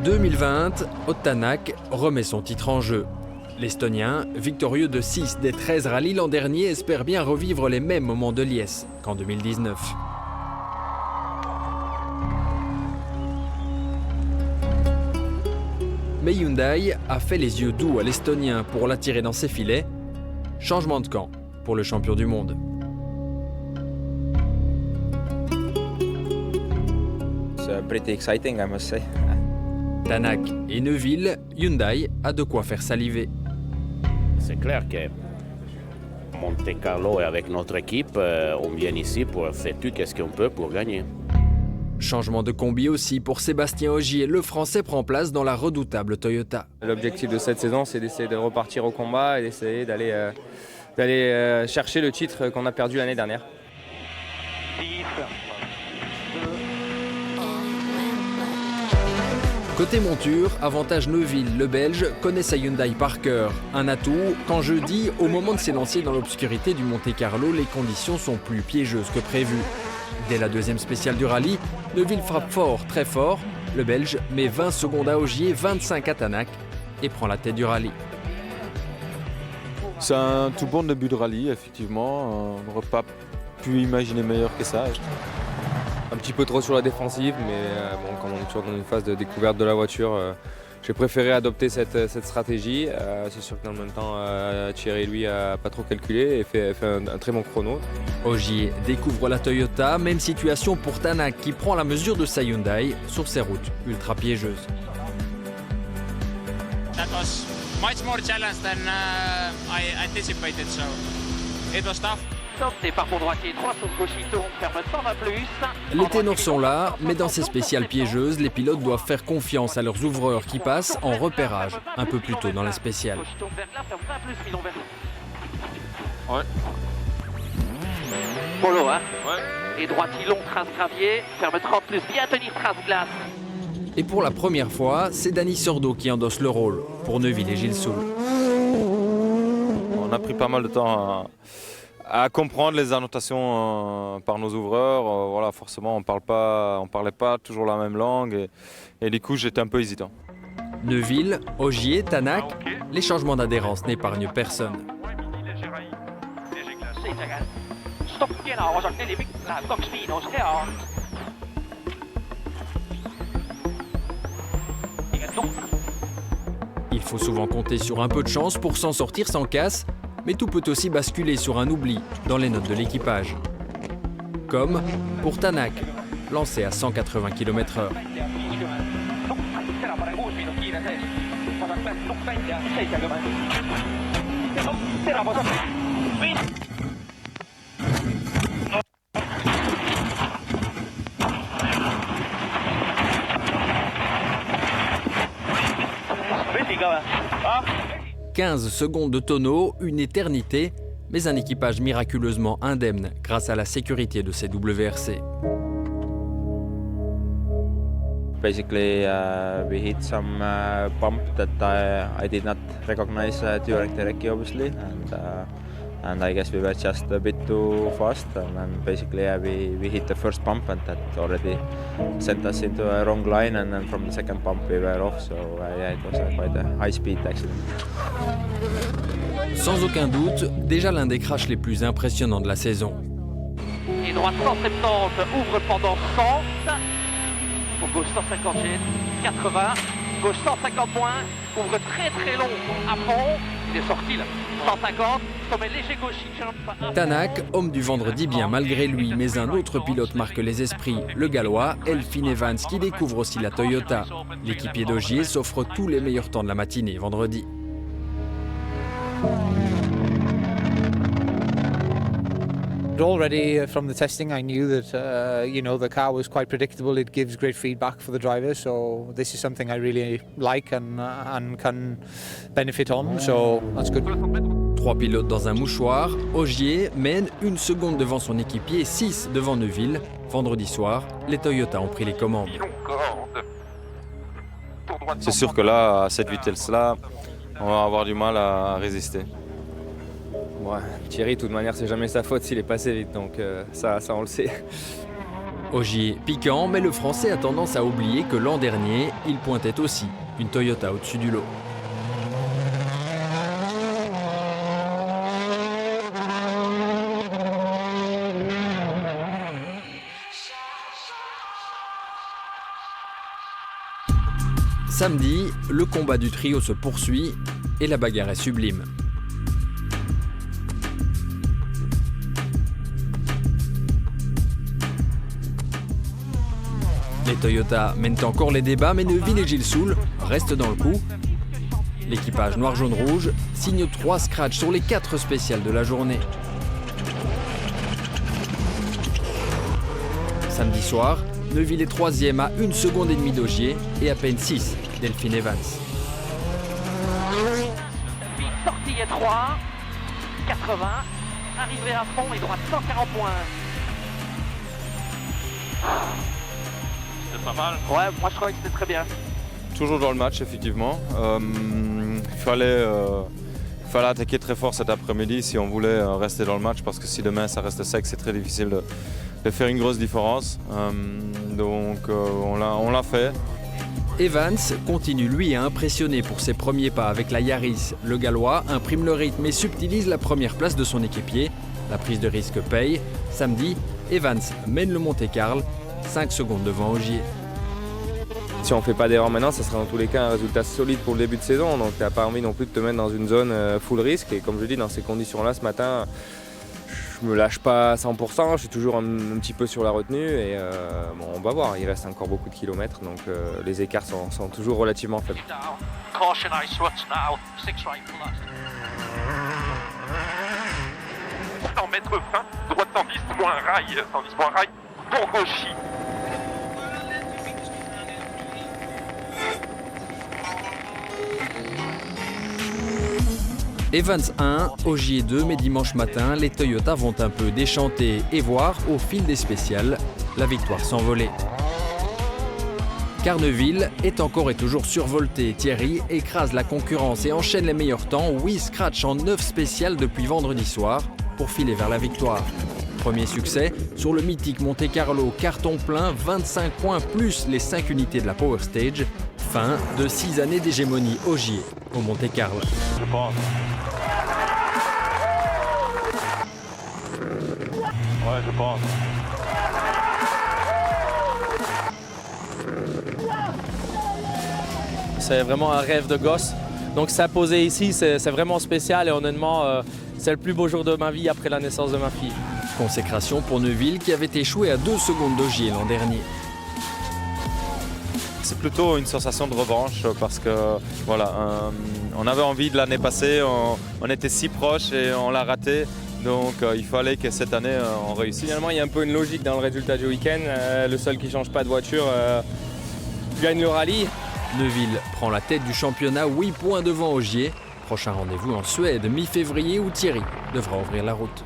2020, Tanak remet son titre en jeu. L'Estonien, victorieux de 6 des 13 rallyes l'an dernier, espère bien revivre les mêmes moments de liesse qu'en 2019. Mais Hyundai a fait les yeux doux à l'Estonien pour l'attirer dans ses filets. Changement de camp pour le champion du monde. It's pretty exciting, I must say. Tanak et Neuville, Hyundai a de quoi faire saliver. C'est clair que Monte Carlo et avec notre équipe, on vient ici pour faire tout ce qu'on peut pour gagner. Changement de combi aussi pour Sébastien Ogier. Le Français prend place dans la redoutable Toyota. L'objectif de cette saison, c'est d'essayer de repartir au combat et d'essayer d'aller chercher le titre qu'on a perdu l'année dernière. Côté monture, avantage Neuville, le Belge connaît sa Hyundai par cœur. Un atout, quand jeudi, au moment de s'élancer dans l'obscurité du Monte Carlo, les conditions sont plus piégeuses que prévu. Dès la deuxième spéciale du rallye, Neuville frappe fort, très fort. Le Belge met 20 secondes à Ogier, 25 à Tanak et prend la tête du rallye. C'est un tout bon début de rallye, effectivement. On n'aurait pas pu imaginer meilleur que ça. Un petit peu trop sur la défensive, mais bon, comme on est toujours dans une phase de découverte de la voiture, j'ai préféré adopter cette stratégie. C'est sûr que dans le même temps, Thierry, lui, a pas trop calculé et fait un très bon chrono. Ogier découvre la Toyota, même situation pour Tanak qui prend la mesure de sa Hyundai sur ses routes ultra piégeuses. That was much more challenge than I anticipated, so it was tough. Départ pour droitier, 3 sauf gauchito, on ferme 120 plus. Les ténors sont là, mais dans ces spéciales piégeuses, les pilotes doivent faire confiance à leurs ouvreurs qui passent en repérage un peu plus tôt dans la spéciale. Ouais. Polo, hein. Ouais. Et droitier long, trace gravier, ferme 30 plus, bien tenir trace glace. Et pour la première fois, c'est Dani Sordo qui endosse le rôle pour Neuville et Gilles Soul. On a pris pas mal de temps à comprendre les annotations par nos ouvreurs. Voilà, forcément, on parlait pas toujours la même langue et du coup, j'étais un peu hésitant. Neuville, Ogier, Tanak, les changements d'adhérence n'épargnent personne. Il faut souvent compter sur un peu de chance pour s'en sortir sans casse, mais tout peut aussi basculer sur un oubli dans les notes de l'équipage. Comme pour Tanak, lancé à 180 km/h. Ah. 15 secondes de tonneau, une éternité, mais un équipage miraculeusement indemne grâce à la sécurité de ces WRC. Basically, we hit some bump that I did not recognize during the recce, obviously, and I guess we were just a bit too fast, and then basically we hit the first bump, and that already sent us into a wrong line, and then from the second bump we were off, so yeah, it was quite a high-speed accident. Sans aucun doute, déjà l'un des crashs les plus impressionnants de la saison. Et droite 170, ouvre pendant 100. Pour gauche 150 G, 80, gauche 150 moins, ouvre très très long à fond, il est sorti là, 150, sommet léger gauche, jump. Tanak, homme du vendredi bien malgré lui, mais un autre pilote marque les esprits, le Gallois Elfyn Evans qui découvre aussi la Toyota. L'équipier d'Ogier s'offre tous les meilleurs temps de la matinée vendredi. Already from the testing, I knew that the car was quite predictable. It gives great feedback for the driver, so this is something I really like and can benefit on. So that's good. 3 pilotes dans un mouchoir, Ogier mène 1 seconde devant son équipier, 6 devant Neuville. Vendredi soir, les Toyota ont pris les commandes. C'est sûr que là, à cette vitesse-là, on va avoir du mal à résister. Ouais, Thierry, de toute manière, c'est jamais sa faute s'il est passé vite, donc ça on le sait. Ogier piquant, mais le Français a tendance à oublier que l'an dernier, il pointait aussi une Toyota au-dessus du lot. Samedi, le combat du trio se poursuit et la bagarre est sublime. Les Toyota mènent encore les débats, mais Neuville et Gilles Soul restent dans le coup. L'équipage noir-jaune-rouge signe 3 scratchs sur les 4 spéciales de la journée. Samedi soir, Neuville est 3e à 1 seconde et demie d'Ogier et à peine 6 Delphine Evans. Sortie est 3, 80, arrivé à fond et droite 140 points. C'est pas mal. Ouais, moi je crois que c'était très bien. Toujours dans le match, effectivement. Il fallait attaquer très fort cet après-midi si on voulait rester dans le match, parce que si demain ça reste sec, c'est très difficile de faire une grosse différence. Donc on l'a fait. Evans continue lui à impressionner pour ses premiers pas avec la Yaris. Le Gallois imprime le rythme et subtilise la première place de son équipier. La prise de risque paye. Samedi, Evans mène le Monte-Carlo, 5 secondes devant Ogier. Si on ne fait pas d'erreur maintenant, ça sera dans tous les cas un résultat solide pour le début de saison. Donc tu n'as pas envie non plus de te mettre dans une zone full risque. Et comme je dis, dans ces conditions-là, ce matin, je me lâche pas à 100%. Je suis toujours un petit peu sur la retenue. Et bon, on va voir, il reste encore beaucoup de kilomètres. Donc les écarts sont toujours relativement faibles. Caution ice ruts now, 6 right plus. 100 mètres fin, droite 110, moins rail, 110 moins rail, pour gauchis. Evans 1, Ogier 2, mais dimanche matin, les Toyota vont un peu déchanter et voir, au fil des spéciales, la victoire s'envoler. Carneville est encore et toujours survolté. Thierry écrase la concurrence et enchaîne les meilleurs temps. 8 scratch en 9 spéciales depuis vendredi soir pour filer vers la victoire. Premier succès sur le mythique Monte-Carlo, carton plein, 25 points plus les 5 unités de la Power Stage. Fin de 6 années d'hégémonie Ogier au Monte-Carlo. Je pense. Ouais, je pense. C'est vraiment un rêve de gosse. Donc s'imposer ici, c'est vraiment spécial et honnêtement, c'est le plus beau jour de ma vie après la naissance de ma fille. Consécration pour Neuville qui avait échoué à 2 secondes d'Ogier l'an dernier. C'est plutôt une sensation de revanche parce que voilà, on avait envie de l'année passée, on était si proche et on l'a raté. Donc il fallait que cette année on réussisse. Finalement, il y a un peu une logique dans le résultat du week-end. Le seul qui ne change pas de voiture gagne le rallye. Neuville prend la tête du championnat, 8 points devant Ogier. Prochain rendez-vous en Suède, mi-février, où Thierry devra ouvrir la route.